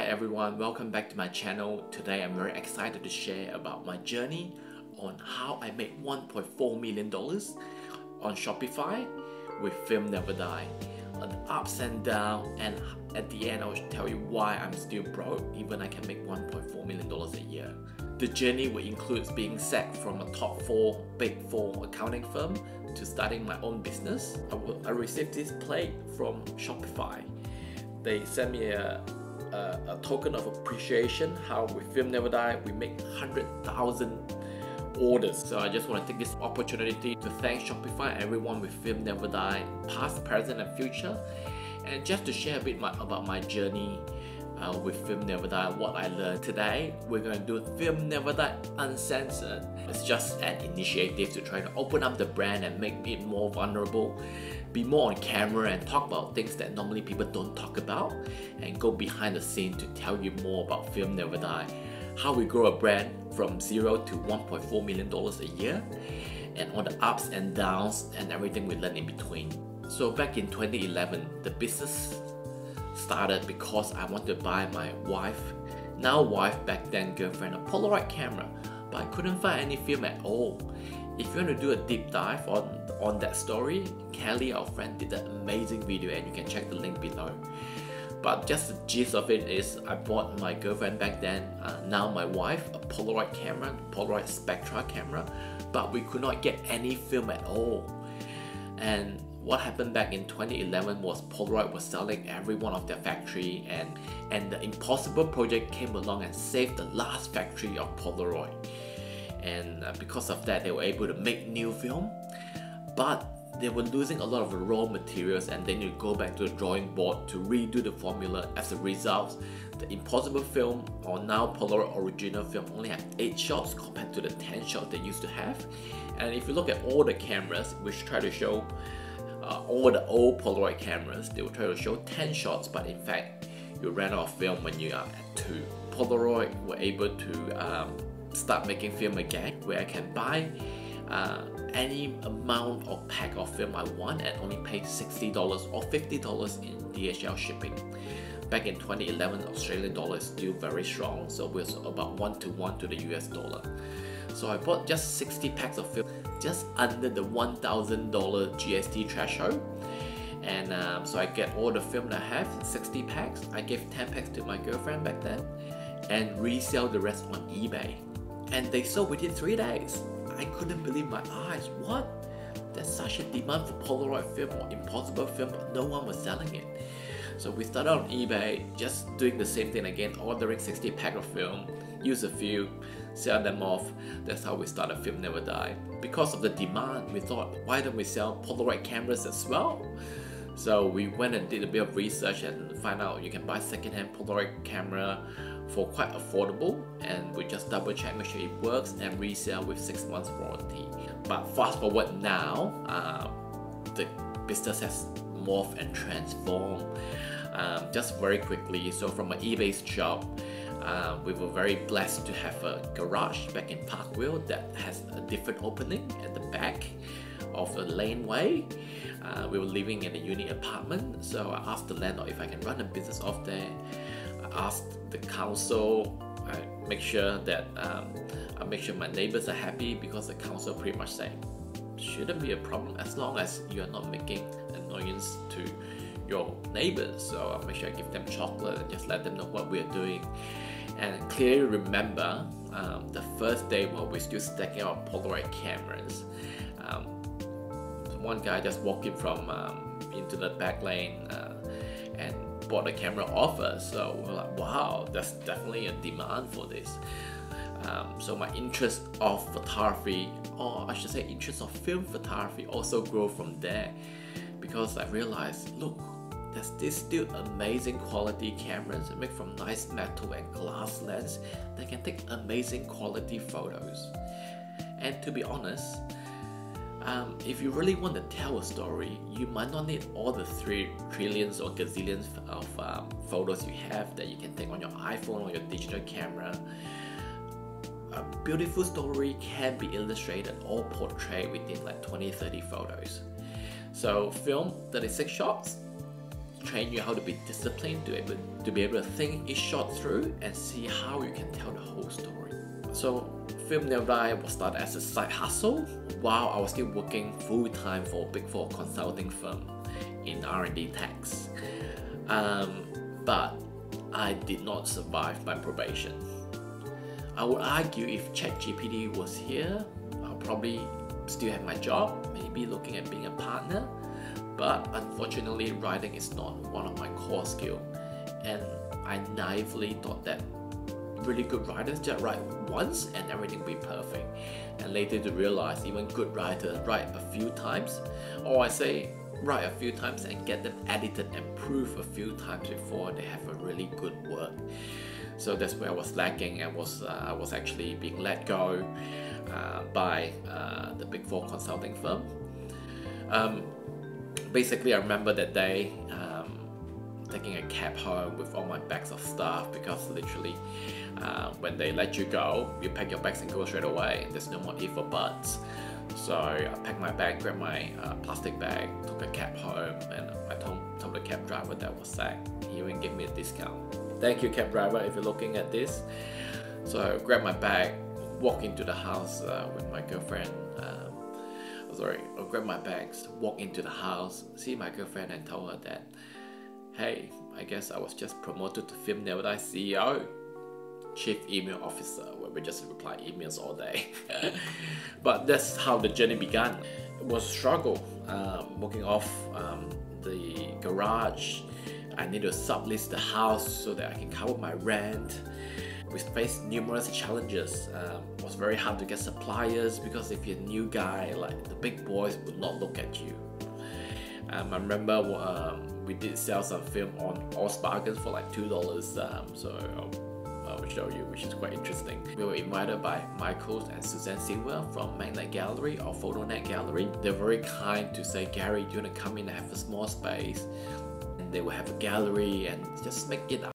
everyone, welcome back to my channel. Today I'm very excited to share about my journey on how I made $1.4 million on Shopify with FilmNeverDie. On the ups and downs, and at the end I will tell you why I'm still broke even I can make $1.4 million a year. The journey will include being sacked from a top 4 big 4 accounting firm to starting my own business. I received this plate from Shopify. They sent me a token of appreciation how with FilmNeverDie we make 100,000 orders. So I just want to take this opportunity to thank Shopify and everyone with FilmNeverDie, past, present and future, and just to share a bit about my journey with FilmNeverDie, what I learned. Today we're going to do FilmNeverDie Uncensored. It's just an initiative to try to open up the brand and make it more vulnerable, be more on camera and talk about things that normally people don't talk about, and go behind the scene to tell you more about FilmNeverDie, how we grow a brand from 0 to $1.4 million a year, and all the ups and downs and everything we learn in between. So back in 2011, the business started because I wanted to buy my now wife, back then girlfriend, a Polaroid camera, but I couldn't find any film at all. If you want to do a deep dive on that story, Kelly, our friend, did an amazing video and you can check the link below. But just the gist of it is I bought my girlfriend back then, now my wife, a Polaroid camera, Polaroid Spectra camera, but we could not get any film at all. And what happened back in 2011 was Polaroid was selling every one of their factory, and the Impossible project came along and saved the last factory of Polaroid. And because of that, they were able to make new film, but they were losing a lot of the raw materials, and then you go back to the drawing board to redo the formula. As a result, the Impossible film, or now Polaroid original film, only have 8 shots compared to the 10 shots they used to have. And if you look at all the cameras which try to show all the old Polaroid cameras, they will try to show 10 shots, but in fact you ran out of film when you are at 2. Polaroid were able to start making film again, where I can buy any amount or pack of film I want and only pay $60 or $50 in DHL shipping. Back in 2011, Australian dollar is still very strong, so we're about 1 to the US dollar. So I bought just 60 packs of film, just under the $1,000 GST threshold. And so I get all the film that I have, 60 packs. I gave 10 packs to my girlfriend back then and resell the rest on eBay. And they sold within 3 days. I couldn't believe my eyes. What? There's such a demand for Polaroid film or Impossible film, but no one was selling it. So we started on eBay, just doing the same thing again, ordering 60 packs of film, use a few, sell them off. That's how we started FilmNeverDie. Because of the demand, we thought, why don't we sell Polaroid cameras as well? So we went and did a bit of research and find out you can buy second-hand Polaroid camera for quite affordable, and we just double check, make sure it works, and resell with 6 months warranty. But fast forward now, the business has morphed and transformed just very quickly. So from an eBay shop, we were very blessed to have a garage back in Parkville that has a different opening at the back of the laneway. We were living in a unit apartment, so I asked the landlord if I can run a business off there. I asked the council, I make sure my neighbors are happy, because the council pretty much say shouldn't be a problem as long as you are not making annoyance to your neighbors. So I make sure I give them chocolate and just let them know what we are doing. And clearly remember the first day when we're still stacking our Polaroid cameras, one guy just walked in from into the back lane and bought the camera off us. So we're like, wow, there's definitely a demand for this. So my interest of photography, or I should say interest of film photography, also grew from there, because I realized, look, there's this still amazing quality cameras made from nice metal and glass lens that can take amazing quality photos. And to be honest, if you really want to tell a story, you might not need all the 3 trillions or gazillions of photos you have that you can take on your iPhone or your digital camera. A beautiful story can be illustrated or portrayed within like 20-30 photos. So film 36 shots, train you how to be disciplined, to be able to think each shot through and see how you can tell the whole story. So FilmNeverDie was started as a side hustle while I was still working full-time for a Big 4 consulting firm in R&D tax. But I did not survive my probation. I would argue if ChatGPT was here, I'll probably still have my job, maybe looking at being a partner. But unfortunately, writing is not one of my core skills, and I naively thought that really good writers just write once and everything will be perfect. And later to realize even good writers write a few times, or I say write a few times and get them edited and proofed a few times before they have a really good work. So that's where I was lacking, and I was actually being let go by the Big 4 consulting firm. Basically, I remember that day taking a cab home with all my bags of stuff, because literally when they let you go, you pack your bags and go straight away. There's no more if or buts. So I packed my bag, grabbed my plastic bag, took a cab home, and I told the cab driver that was sacked. He even gave me a discount. Thank you, cab driver, if you're looking at this. So I grabbed my bag, walked into the house with my girlfriend. I grabbed my bags, walk into the house, see my girlfriend, and told her that, hey, I guess I was just promoted to FilmNeverDie CEO, Chief Email Officer, where we just reply emails all day. But that's how the journey began. It was a struggle, working off the garage. I need to sublist the house so that I can cover my rent. We faced numerous challenges. It was very hard to get suppliers, because if you're a new guy, like the big boys would not look at you. I remember we did sell some film on All Bargains for like $2, so I will show you, which is quite interesting. We were invited by Michael and Suzanne Silver from Magnet Gallery or PhotoNet Gallery. They're very kind to say, Gary, do you want to come in and have a small space? And they will have a gallery and just make it